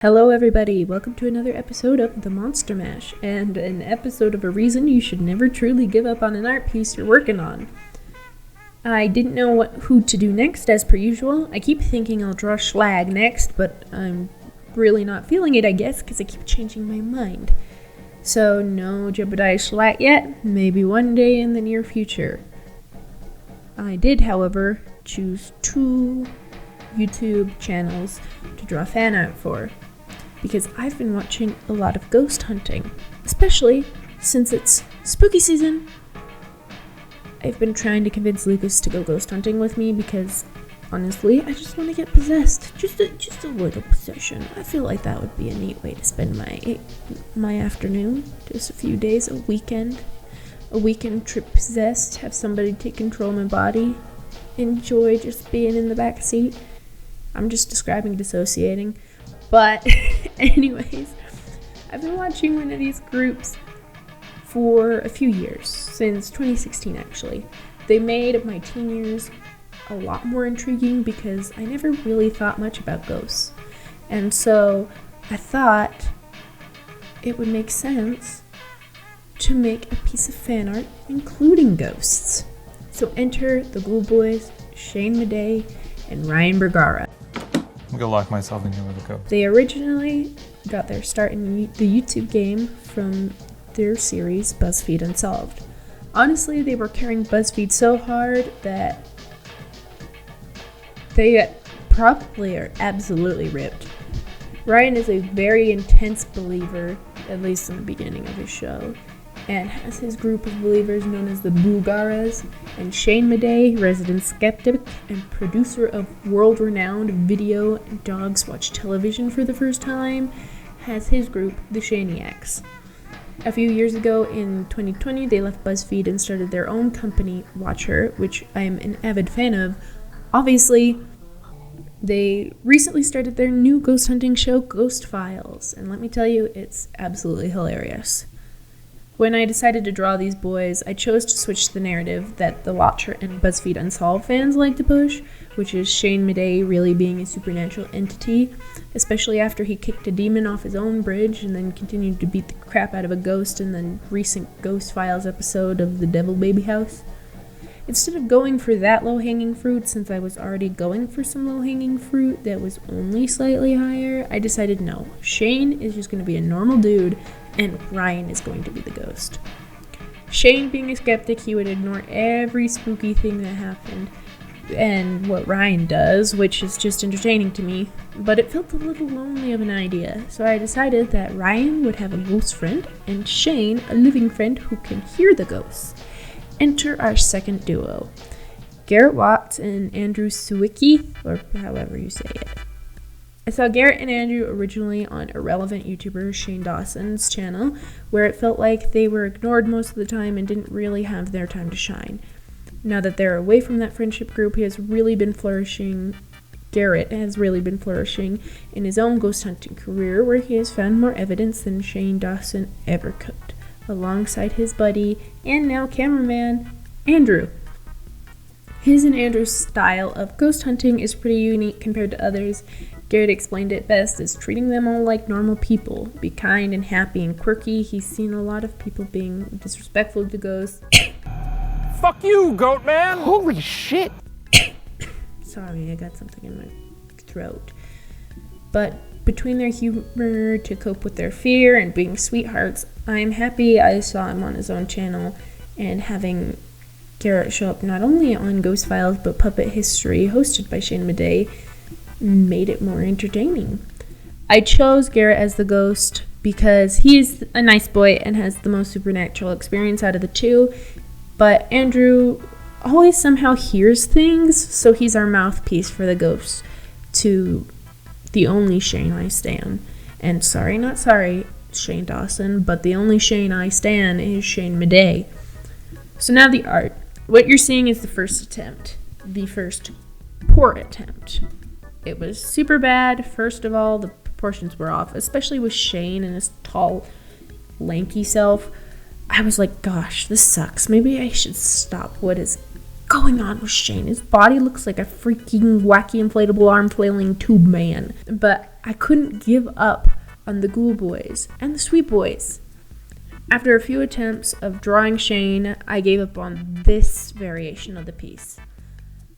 Hello everybody, welcome to another episode of The Monster Mash, and an episode of a reason you should never truly give up on an art piece you're working on. I didn't know who to do next, as per usual. I keep thinking I'll draw Schlag next, but I'm really not feeling it, I guess, because I keep changing my mind. So no jeopardize Schlag yet, maybe one day in the near future. I did, however, choose 2 YouTube channels to draw fan art for, because I've been watching a lot of ghost hunting, especially since it's spooky season. I've been trying to convince Lucas to go ghost hunting with me because, honestly, I just want to get possessed. Just a little possession. I feel like that would be a neat way to spend my afternoon. Just a few days, a weekend trip possessed, have somebody take control of my body, enjoy just being in the back seat. I'm just describing dissociating. But anyways, I've been watching one of these groups for a few years, since 2016 actually. They made my teen years a lot more intriguing because I never really thought much about ghosts. And so I thought it would make sense to make a piece of fan art including ghosts. So enter the Glue Boys, Shane Madej, and Ryan Bergara. I'm gonna lock myself in here with a ghost. They originally got their start in the YouTube game from their series BuzzFeed Unsolved. Honestly, they were carrying BuzzFeed so hard that they probably are absolutely ripped. Ryan is a very intense believer, at least in the beginning of his show, and has his group of believers known as the Bulgaras, and Shane Madej, resident skeptic and producer of world-renowned video Dogs Watch Television for the First Time, has his group, the Shaniacs. A few years ago, in 2020, they left BuzzFeed and started their own company, Watcher, which I am an avid fan of. Obviously, they recently started their new ghost hunting show, Ghost Files, and let me tell you, it's absolutely hilarious. When I decided to draw these boys, I chose to switch the narrative that the Watcher and BuzzFeed Unsolved fans like to push, which is Shane Madej really being a supernatural entity, especially after he kicked a demon off his own bridge and then continued to beat the crap out of a ghost in the recent Ghost Files episode of The Devil Baby House. Instead of going for that low-hanging fruit, since I was already going for some low-hanging fruit that was only slightly higher, I decided no, Shane is just going to be a normal dude, and Ryan is going to be the ghost. Shane, being a skeptic, he would ignore every spooky thing that happened, and what Ryan does, which is just entertaining to me, but it felt a little lonely of an idea, so I decided that Ryan would have a ghost friend, and Shane a living friend who can hear the ghosts. Enter our second duo, Garrett Watts and Andrew Sawicki, or however you say it. I saw Garrett and Andrew originally on irrelevant YouTuber Shane Dawson's channel, where it felt like they were ignored most of the time and didn't really have their time to shine. Now that they're away from that friendship group, Garrett has really been flourishing in his own ghost hunting career, where he has found more evidence than Shane Dawson ever could, alongside his buddy and now cameraman, Andrew. His and Andrew's style of ghost hunting is pretty unique compared to others. Garrett explained it best as treating them all like normal people. Be kind and happy and quirky. He's seen a lot of people being disrespectful to ghosts. Fuck you, goat man! Holy shit! Sorry, I got something in my throat. But between their humor to cope with their fear and being sweethearts, I'm happy I saw him on his own channel, and having Garrett show up not only on Ghost Files but Puppet History, hosted by Shane Madej, made it more entertaining. I chose Garrett as the ghost because he's a nice boy and has the most supernatural experience out of the two, but Andrew always somehow hears things, so he's our mouthpiece for the ghosts to the only Shane I stan. And sorry, not sorry, Shane Dawson, but the only Shane I stan is Shane Madej. So now the art. What you're seeing is the first attempt. The first poor attempt. It was super bad. First of all, the proportions were off, especially with Shane and his tall, lanky self. I was like, gosh, this sucks. Maybe I should stop what is going on with Shane? His body looks like a freaking wacky inflatable arm flailing tube man. But I couldn't give up on the Ghoul Boys and the Sweet Boys. After a few attempts of drawing Shane, I gave up on this variation of the piece.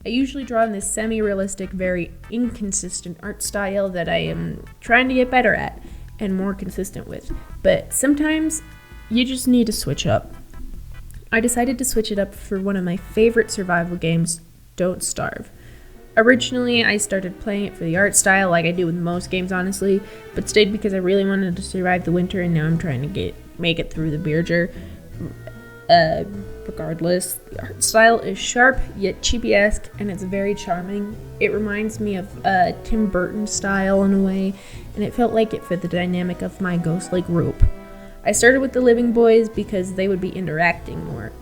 I usually draw in this semi-realistic, very inconsistent art style that I am trying to get better at and more consistent with. But sometimes you just need to switch up. I decided to switch it up for one of my favorite survival games, Don't Starve. Originally, I started playing it for the art style like I do with most games, honestly, but stayed because I really wanted to survive the winter, and now I'm trying to make it through the Beerger. Regardless, the art style is sharp yet chibi-esque, and it's very charming. It reminds me of Tim Burton style in a way, and it felt like it fit the dynamic of my ghostly group. I started with the Living Boys because they would be interacting more.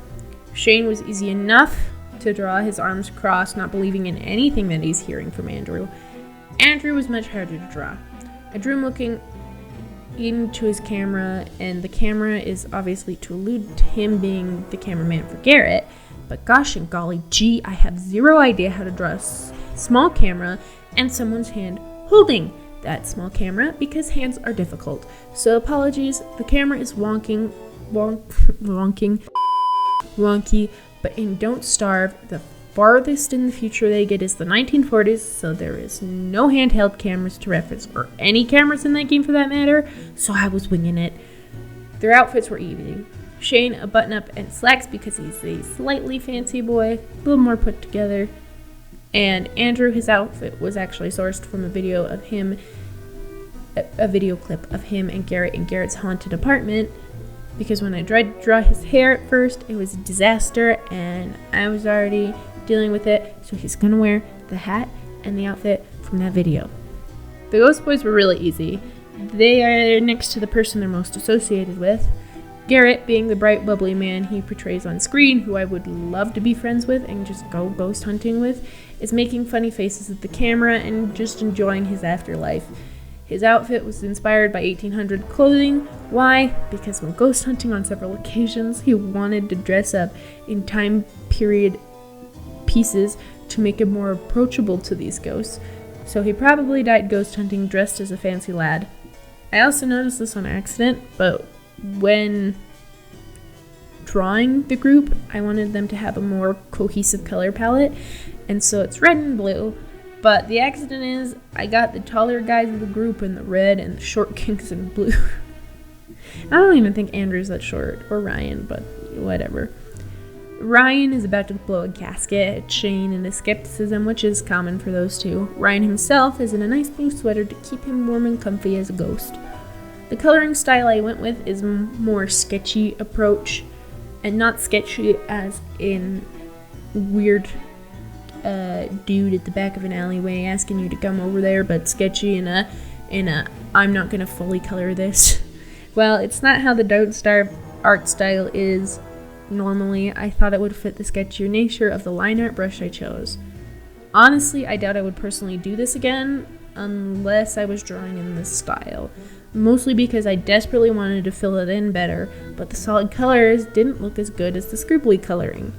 Shane was easy enough to draw, his arms crossed, not believing in anything that he's hearing from Andrew. Andrew was much harder to draw. I drew him looking into his camera, and the camera is obviously to allude to him being the cameraman for Garrett, but gosh and golly gee, I have zero idea how to draw a small camera and someone's hand holding that small camera because hands are difficult. So apologies, the camera is wonky, but in Don't Starve, the farthest in the future they get is the 1940s, so there is no handheld cameras to reference, or any cameras in that game for that matter, so I was winging it. Their outfits were easy. Shane, a button-up and slacks because he's a slightly fancy boy, a little more put together. And Andrew, his outfit was actually sourced from a video clip of him and Garrett in Garrett's haunted apartment, because when I tried to draw his hair at first, it was a disaster, and I was already dealing with it, so he's gonna wear the hat and the outfit from that video. The Ghost Boys were really easy. They are next to the person they're most associated with. Garrett, being the bright, bubbly man he portrays on screen, who I would love to be friends with and just go ghost hunting with, is making funny faces at the camera and just enjoying his afterlife. His outfit was inspired by 1800 clothing. Why? Because when ghost hunting on several occasions, he wanted to dress up in time period pieces to make him more approachable to these ghosts. So he probably died ghost hunting dressed as a fancy lad. I also noticed this on accident, but when drawing the group, I wanted them to have a more cohesive color palette, and so it's red and blue. But the accident is, I got the taller guys of the group in the red and the short kinks in blue. I don't even think Andrew's that short, or Ryan, but whatever. Ryan is about to blow a gasket at Shane and his skepticism, which is common for those two. Ryan himself is in a nice blue sweater to keep him warm and comfy as a ghost. The coloring style I went with is more sketchy approach, and not sketchy as in weird dude at the back of an alleyway asking you to come over there, but sketchy in a I'm not gonna fully color this. Well, it's not how the Don't Starve art style is normally. I thought it would fit the sketchier nature of the line art brush I chose. Honestly, I doubt I would personally do this again unless I was drawing in this style, mostly because I desperately wanted to fill it in better, but the solid colors didn't look as good as the scribbly coloring.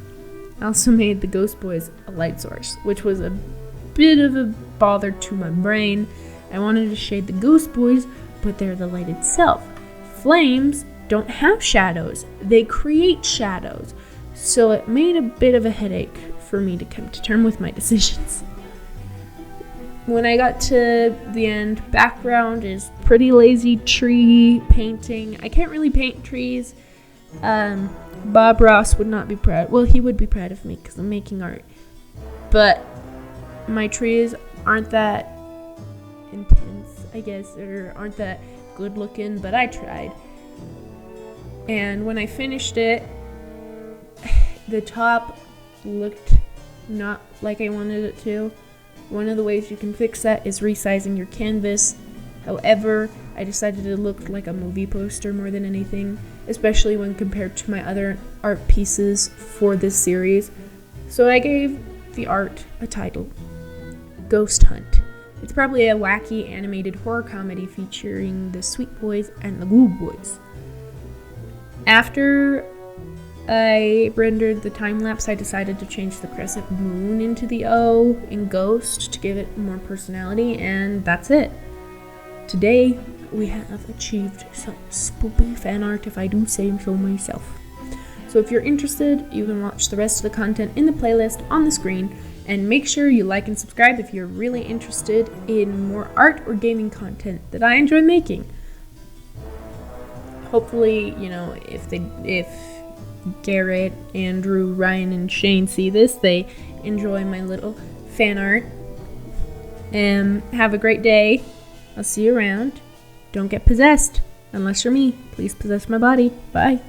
I also made the Ghost Boys a light source, which was a bit of a bother to my brain. I wanted to shade the Ghost Boys, but they're the light itself. Flames don't have shadows, they create shadows. So it made a bit of a headache for me to come to terms with my decisions. When I got to the end, background is pretty lazy tree painting. I can't really paint trees. Bob Ross would not be proud. Well, he would be proud of me because I'm making art. But my trees aren't that intense, I guess, or aren't that good looking, but I tried. And when I finished it, the top looked not like I wanted it to. One of the ways you can fix that is resizing your canvas. However, I decided it looked like a movie poster more than anything, especially when compared to my other art pieces for this series. So I gave the art a title, Ghost Hunt. It's probably a wacky animated horror comedy featuring the Sweet Boys and the Ghoul Boys. After I rendered the time lapse. I decided to change the crescent moon into the O in Ghost to give it more personality, and that's it. Today, we have achieved some spoopy fan art, if I do say so myself. So if you're interested, you can watch the rest of the content in the playlist on the screen, and make sure you like and subscribe if you're really interested in more art or gaming content that I enjoy making. Hopefully, if Garrett, Andrew, Ryan, and Shane see this, they enjoy my little fan art. Have a great day. I'll see you around. Don't get possessed. Unless you're me. Please possess my body. Bye.